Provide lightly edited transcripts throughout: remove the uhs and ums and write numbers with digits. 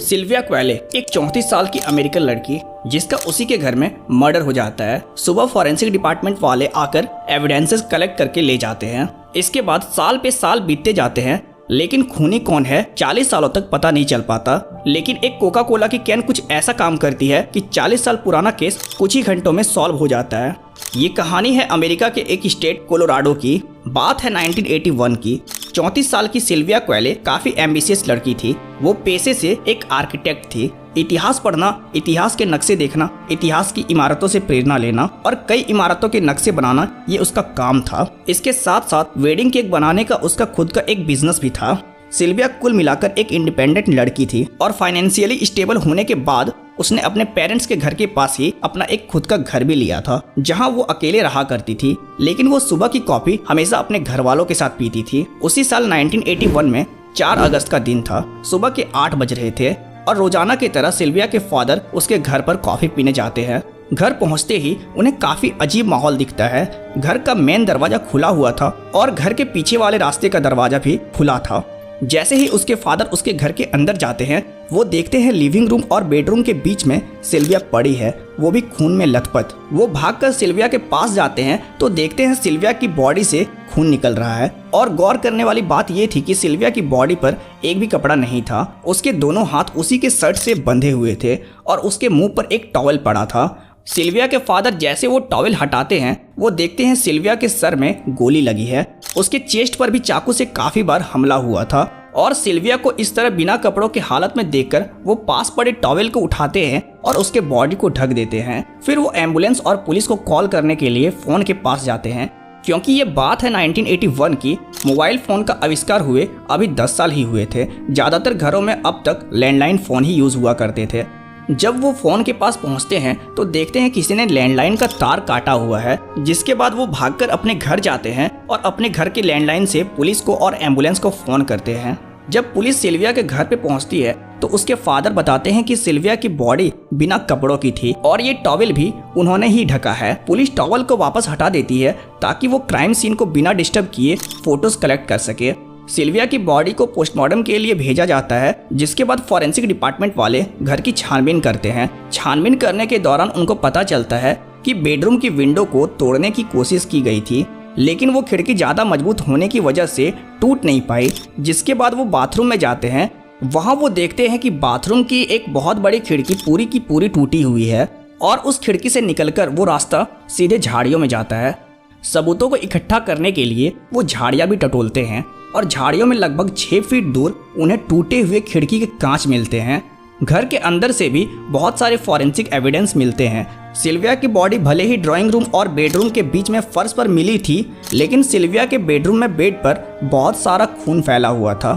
Sylvia क्वेले एक 34 साल की अमेरिकन लड़की जिसका उसी के घर में मर्डर हो जाता है। सुबह फॉरेंसिक डिपार्टमेंट वाले आकर एविडेंसेस कलेक्ट करके ले जाते हैं। इसके बाद साल पे साल बीतते जाते हैं, लेकिन खूनी कौन है 40 सालों तक पता नहीं चल पाता। लेकिन एक कोका कोला की कैन कुछ ऐसा काम करती है कि 40 साल पुराना केस कुछ ही घंटों में सॉल्व हो जाता है। ये कहानी है अमेरिका के एक स्टेट कोलोराडो की। बात है 1981 की। 34 साल की सिल्विया क्वेले काफी एम्बिशियस लड़की थी। वो पेशे से एक आर्किटेक्ट थी। इतिहास पढ़ना, इतिहास के नक्शे देखना, इतिहास की इमारतों से प्रेरणा लेना और कई इमारतों के नक्शे बनाना ये उसका काम था। इसके साथ साथ वेडिंग केक बनाने का उसका खुद का एक बिजनेस भी था। सिल्विया कुल मिलाकर एक इंडिपेंडेंट लड़की थी और फाइनेंशियली स्टेबल होने के बाद उसने अपने पेरेंट्स के घर के पास ही अपना एक खुद का घर भी लिया था, जहां वो अकेले रहा करती थी। लेकिन वो सुबह की कॉफी हमेशा अपने घर वालों के साथ पीती थी। उसी साल 1981 में 4 अगस्त का दिन था। सुबह के 8 बज रहे थे और रोजाना की तरह सिल्विया के फादर उसके घर पर कॉफी पीने जाते हैं। घर पहुंचते ही उन्हें काफी अजीब माहौल दिखता है। घर का मेन दरवाजा खुला हुआ था और घर के पीछे वाले रास्ते का दरवाजा भी खुला था। जैसे ही उसके फादर उसके घर के अंदर जाते हैं, वो देखते हैं लिविंग रूम और बेडरूम के बीच में सिल्विया पड़ी है, वो भी खून में लथपथ। वो भागकर सिल्विया के पास जाते हैं तो देखते हैं सिल्विया की बॉडी से खून निकल रहा है। और गौर करने वाली बात ये थी कि सिल्विया की बॉडी पर एक भी कपड़ा नहीं था। उसके दोनों हाथ उसी के शर्ट से बंधे हुए थे और उसके मुंह पर एक टॉवल पड़ा था। सिल्विया के फादर जैसे वो टॉवल हटाते हैं, वो देखते हैं सिल्विया के सर में गोली लगी है। उसके चेस्ट पर भी चाकू से काफी बार हमला हुआ था और सिल्विया को इस तरह बिना कपड़ों की हालत में देखकर वो पास पड़े टॉवल को उठाते हैं और उसके बॉडी को ढक देते हैं। फिर वो एम्बुलेंस और पुलिस को कॉल करने के लिए फोन के पास जाते हैं। क्योंकि ये बात है 1981 की, मोबाइल फोन का आविष्कार हुए अभी 10 साल ही हुए थे। ज्यादातर घरों में अब तक लैंडलाइन फोन ही यूज हुआ करते थे। जब वो फोन के पास पहुंचते हैं तो देखते हैं किसी ने लैंडलाइन का तार काटा हुआ है। जिसके बाद वो भागकर अपने घर जाते हैं और अपने घर के लैंडलाइन से पुलिस को और एम्बुलेंस को फोन करते हैं। जब पुलिस सिल्विया के घर पे पहुंचती है तो उसके फादर बताते हैं कि सिल्विया की बॉडी बिना कपड़ों की थी और ये टॉवल भी उन्होंने ही ढका है। पुलिस टॉवल को वापस हटा देती है ताकि वो क्राइम सीन को बिना डिस्टर्ब किए फोटोज कलेक्ट कर सके। सिल्विया की बॉडी को पोस्टमार्टम के लिए भेजा जाता है, जिसके बाद फॉरेंसिक डिपार्टमेंट वाले घर की छानबीन करते हैं। छानबीन करने के दौरान उनको पता चलता है कि बेडरूम की विंडो को तोड़ने की कोशिश की गई थी, लेकिन वो खिड़की ज़्यादा मजबूत होने की वजह से टूट नहीं पाई। जिसके बाद वो बाथरूम में जाते हैं। वहाँ वो देखते हैं कि बाथरूम की एक बहुत बड़ी खिड़की पूरी की पूरी टूटी हुई है और उस खिड़की से निकलकर वो रास्ता सीधे झाड़ियों में जाता है। सबूतों को इकट्ठा करने के लिए वो झाड़ियाँ भी टटोलते हैं और झाड़ियों में लगभग 6 फीट दूर उन्हें टूटे हुए खिड़की के कांच मिलते हैं। घर के अंदर से भी बहुत सारे फॉरेंसिक एविडेंस मिलते हैं। सिल्विया की बॉडी भले ही ड्राइंग रूम और बेडरूम के बीच में फर्श पर मिली थी, लेकिन सिल्विया के बेडरूम में बेड पर बहुत सारा खून फैला हुआ था।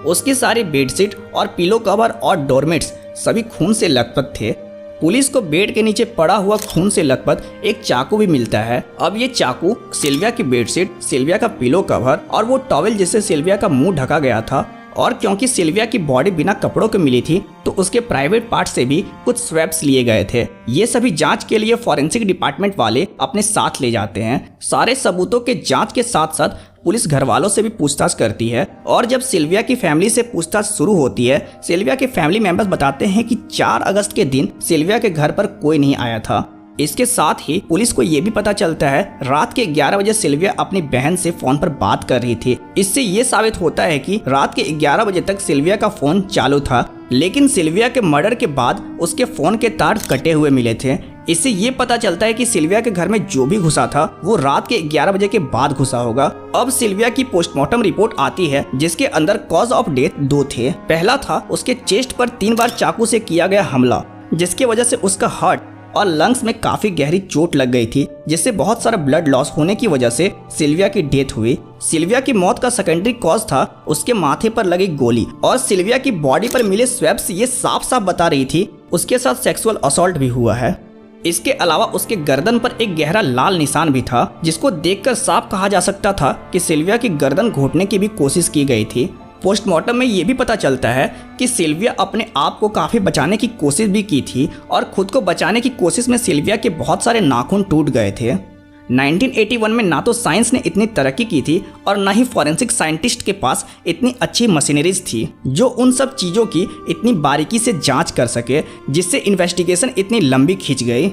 उसकी सारी बेडशीट और पिलो कवर और डोरमेट्स सभी खून से लथपथ थे। पुलिस को बेड के नीचे पड़ा हुआ खून से लथपथ एक चाकू भी मिलता है। अब ये चाकू सिल्विया की बेडशीट, सिल्विया का पिलो कवर और वो टॉवल जिससे सिल्विया का मुंह ढका गया था, और क्योंकि सिल्विया की बॉडी बिना कपड़ों के मिली थी तो उसके प्राइवेट पार्ट से भी कुछ स्वैप्स लिए गए थे। ये सभी जांच के लिए फॉरेंसिक डिपार्टमेंट वाले अपने साथ ले जाते हैं। सारे सबूतों के जांच के साथ साथ पुलिस घर वालों से भी पूछताछ करती है और जब सिल्विया की फैमिली से पूछताछ शुरू होती है, सिल्विया के फैमिली मेंबर्स बताते हैं कि 4 अगस्त के दिन सिल्विया के घर पर कोई नहीं आया था। इसके साथ ही पुलिस को ये भी पता चलता है रात के 11 बजे सिल्विया अपनी बहन से फोन पर बात कर रही थी। इससे ये साबित होता है कि रात के 11 बजे तक सिल्विया का फोन चालू था, लेकिन सिल्विया के मर्डर के बाद उसके फोन के तार कटे हुए मिले थे। इससे ये पता चलता है कि सिल्विया के घर में जो भी घुसा था वो रात के 11 बजे के बाद घुसा होगा। अब सिल्विया की पोस्टमार्टम रिपोर्ट आती है, जिसके अंदर कॉज ऑफ डेथ 2 थे। पहला था उसके चेस्ट पर 3 बार चाकू से किया गया हमला, जिसकी वजह से उसका हार्ट और लंग्स में काफी गहरी चोट लग गई थी, जिससे बहुत सारा ब्लड लॉस होने की वजह से सिल्विया की डेथ हुई। सिल्विया की मौत का सेकेंडरी कॉज था उसके माथे पर लगी गोली और सिल्विया की बॉडी पर मिले स्वैप्स ये साफ साफ बता रही थी उसके साथ सेक्सुअल असॉल्ट भी हुआ है। इसके अलावा उसके गर्दन पर एक गहरा लाल निशान भी था, जिसको देखकर साफ कहा जा सकता था कि सिल्विया की गर्दन घोटने की भी कोशिश की गई थी। पोस्टमार्टम में ये भी पता चलता है कि सिल्विया अपने आप को काफ़ी बचाने की कोशिश भी की थी और खुद को बचाने की कोशिश में सिल्विया के बहुत सारे नाखून टूट गए थे। 1981 में ना तो साइंस ने इतनी तरक्की की थी और ना ही फॉरेंसिक साइंटिस्ट के पास इतनी अच्छी मशीनरीज थी जो उन सब चीज़ों की इतनी बारीकी से जांच कर सके, जिससे इन्वेस्टिगेशन इतनी लंबी खिंच गई।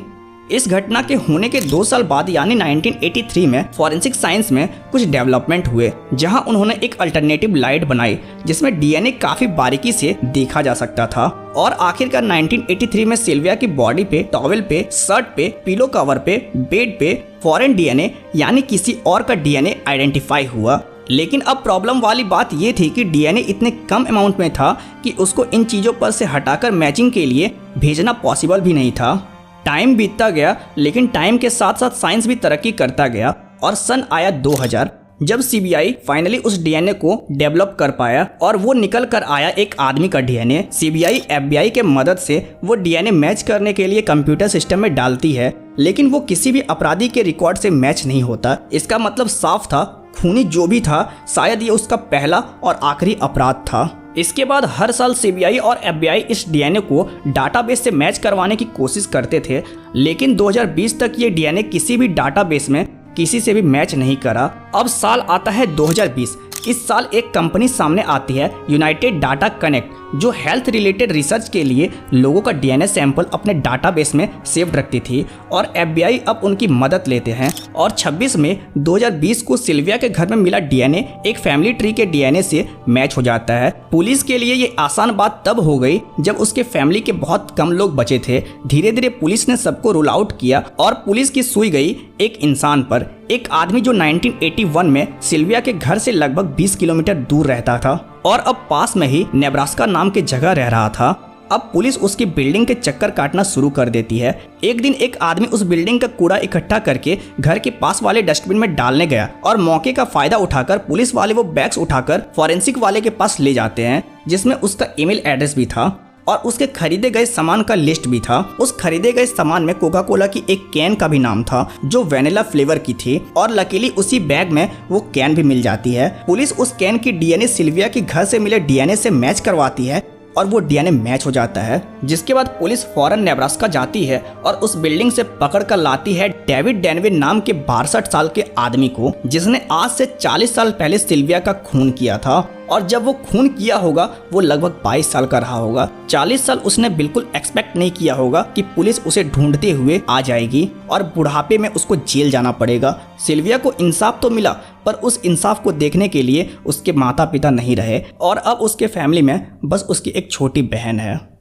इस घटना के होने के 2 साल बाद यानी 1983 में फॉरेंसिक साइंस में कुछ डेवलपमेंट हुए, जहां उन्होंने एक अल्टरनेटिव लाइट बनाई जिसमें डीएनए काफी बारीकी से देखा जा सकता था। और आखिरकार 1983 में सिल्विया की बॉडी पे, टॉवेल पे, शर्ट पे, पिलो कवर पे, बेड पे फॉरेन डीएनए यानी किसी और का डीएनए आइडेंटिफाई हुआ। लेकिन अब प्रॉब्लम वाली बात ये थी कि डीएनए इतने कम अमाउंट में था कि उसको इन चीज़ों पर से हटाकर मैचिंग के लिए भेजना पॉसिबल भी नहीं था। टाइम बीतता गया, लेकिन टाइम के साथ साथ साइंस भी तरक्की करता गया और सन आया 2000, जब सीबीआई फाइनली उस डीएनए को डेवलप कर पाया और वो निकल कर आया एक आदमी का डीएनए। सीबीआई एफबीआई के मदद से वो डीएनए मैच करने के लिए कंप्यूटर सिस्टम में डालती है, लेकिन वो किसी भी अपराधी के रिकॉर्ड से मैच नहीं होता। इसका मतलब साफ था, खूनी जो भी था शायद ये उसका पहला और आखिरी अपराध था। इसके बाद हर साल सीबीआई और एफबीआई इस डीएनए को डाटाबेस से मैच करवाने की कोशिश करते थे, लेकिन 2020 तक ये डीएनए किसी भी डाटाबेस में किसी से भी मैच नहीं करा। अब साल आता है 2020। इस साल एक कंपनी सामने आती है, यूनाइटेड डाटा कनेक्ट, जो हेल्थ रिलेटेड रिसर्च के लिए लोगों का डीएनए सैंपल अपने डाटाबेस में सेव रखती थी और एफबीआई अब उनकी मदद लेते हैं। और 26 मई 2020 को सिल्विया के घर में मिला डीएनए एक फैमिली ट्री के डीएनए से मैच हो जाता है। पुलिस के लिए ये आसान बात तब हो गई जब उसके फैमिली के बहुत कम लोग बचे थे। धीरे धीरे पुलिस ने सबको रूल आउट किया और पुलिस की सुई गई एक इंसान पर, एक आदमी जो 1981 में सिल्विया के घर से लगभग 20 किलोमीटर दूर रहता था और अब पास में ही नेब्रास्का नाम की जगह रह रहा था। अब पुलिस उसकी बिल्डिंग के चक्कर काटना शुरू कर देती है। एक दिन एक आदमी उस बिल्डिंग का कूड़ा इकट्ठा करके घर के पास वाले डस्टबिन में डालने गया और मौके का फायदा उठाकर पुलिस वाले वो बैग्स उठाकर फॉरेंसिक वाले के पास ले जाते हैं, जिसमें उसका ईमेल एड्रेस भी था और उसके खरीदे गए सामान का लिस्ट भी था। उस खरीदे गए सामान में कोका कोला की एक कैन का भी नाम था जो वेनिला फ्लेवर की थी और लकीली उसी बैग में वो कैन भी मिल जाती है। पुलिस उस कैन की डीएनए सिल्विया के घर से मिले डीएनए से मैच करवाती है और वो डीएनए मैच हो जाता है, जिसके बाद पुलिस फौरन नेब्रास्का जाती है और उस बिल्डिंग से पकड़ कर लाती है डेविड डेनवे नाम के 62 साल के आदमी को, जिसने आज से 40 साल पहले सिल्विया का खून किया था। और जब वो खून किया होगा वो लगभग 22 साल का रहा होगा। 40 साल उसने बिल्कुल एक्सपेक्ट नहीं किया होगा कि पुलिस उसे ढूंढते हुए आ जाएगी और बुढ़ापे में उसको जेल जाना पड़ेगा। सिल्विया को इंसाफ तो मिला, पर उस इंसाफ को देखने के लिए उसके माता पिता नहीं रहे और अब उसके फैमिली में बस उसकी एक छोटी बहन है।